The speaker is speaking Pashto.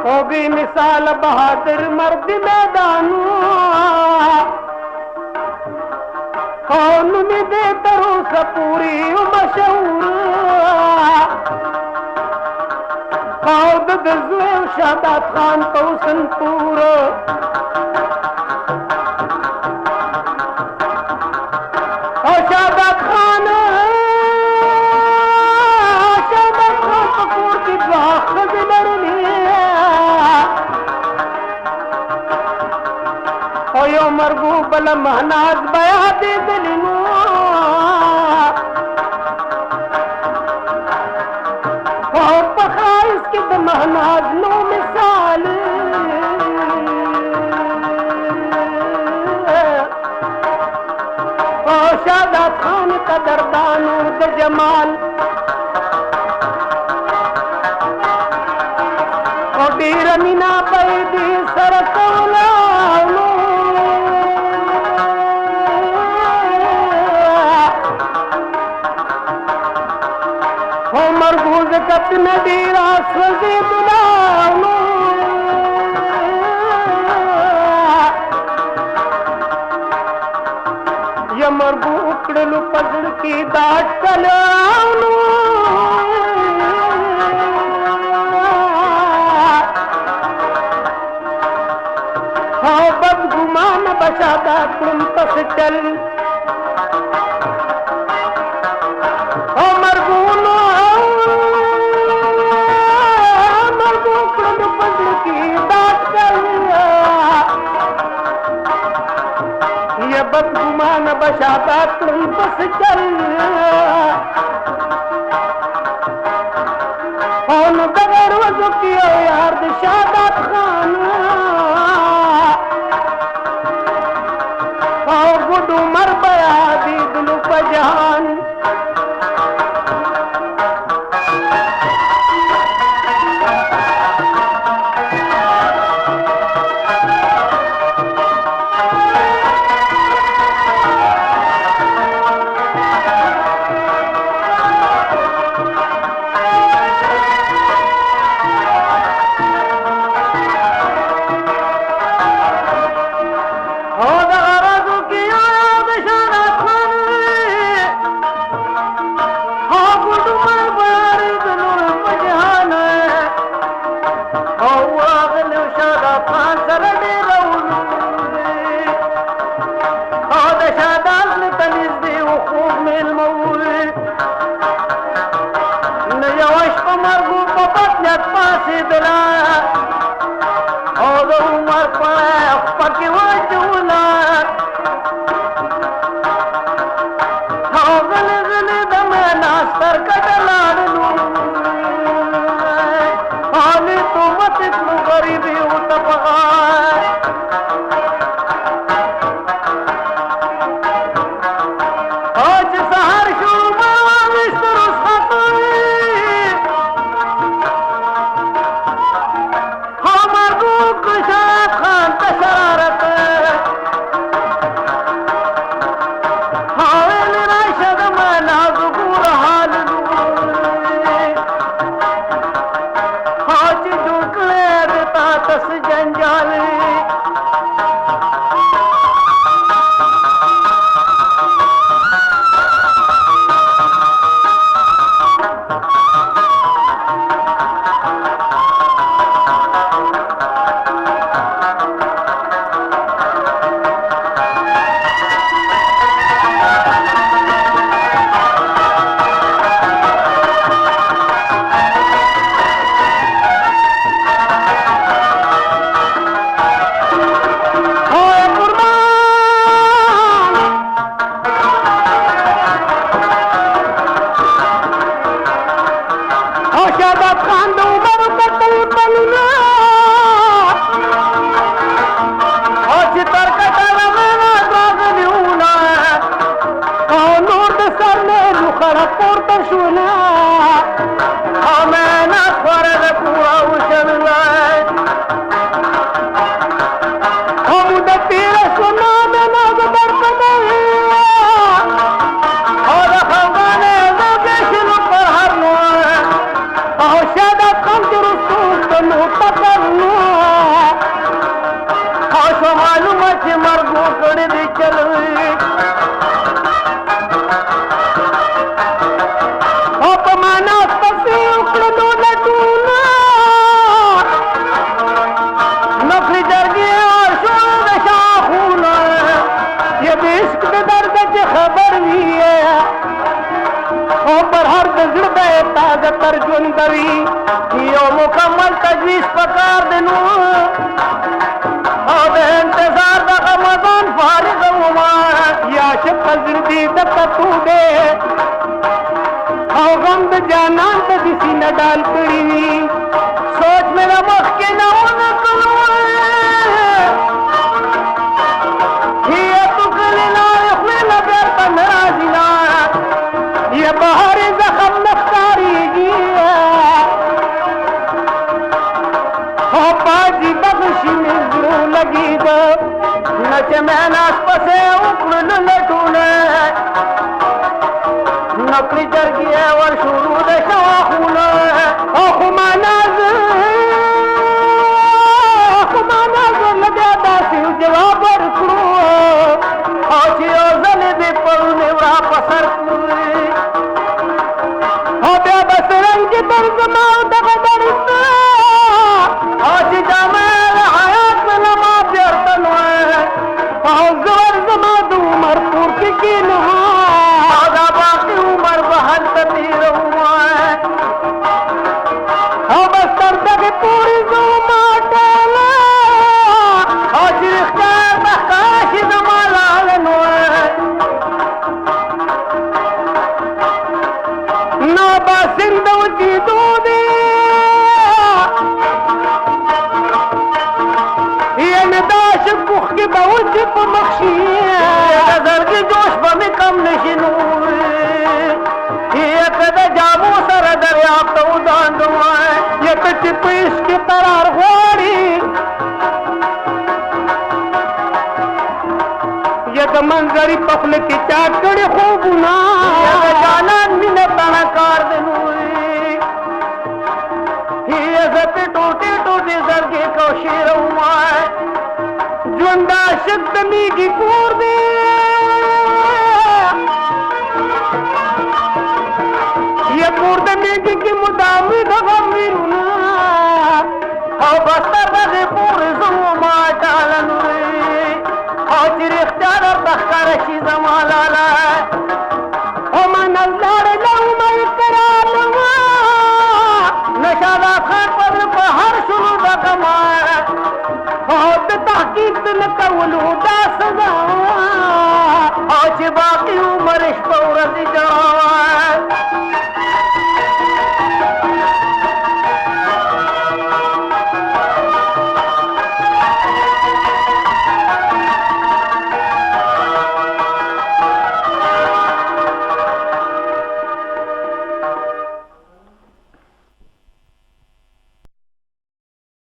हो गई मिसाल बहादुर मर्द मैदानू कौन में दे तरू सपूरी मशहूर कौद दजुए शादात खान तो संतूर और शादात खान कपूर की बाख बिलरनी और यो मरगू बल महनाज बया दे दिलनू और पखा इसके महनाज नो मिसाल और शादात खान का दरदानू द जमाल और बीर मीना बैदी सरकौला मरगूज कत नदीरा सजी दुलानो ये मरगू उकड़लू पजड़ की दाट कलानो हाँ बदगुमान बशादा तुम पस चल बदगुमान बशादा तुम बस चल कौन बगैर वजू किया यार शादात खान और गुडू मर बया दी दिलु पजान کوي یو مکمل تجویز پکار دی نو او د انتظار د رمضان فارغ وما یا چې قدر دې د پتو دی او غم د جانان ته دې سینه ډال کړي وي سوچ مې له مخکې نه ونه کړو یہ بہار زخم نختاریگی او باجی بغشی مزرو لگی دا نچ میں ناس پسے اکڑل لٹونے نکلی جرگی ہے ور شروع دا شاخونے او خماناز لگا دا سیو جواب ورکرو او چی اوزن دی پرنے ورا پسر کوئے زما دغه درسته او چې جمال حیات لما بیرته نو او زور زما د عمر پور کې کینو او دا باقي عمر به هلته تېروم او بس تر دغې پورې زما ټاله او چې رښتیا بخته شي زما لاله نو نو به سند وچېدو کی باوچ په مخشي زړګي جوش به مې کم نشي نور یې کده جامو سره دریاب ته ودانډم یې چې په عشق کې قرار غواړي یې د منظرې په خوله کې چا کړي خوبونه یې د جانان مینه تڼه کار دی نور یې زه پې ټوټې ټوټې زړګې کوشیروم ژوند عاشق د میږي کور دی یا کور د میږي کې مدامي د غم ویرونه او بس تر دغې پورې زما ټاله نورې او چې رښتیا درته ښکاره شي زما لاله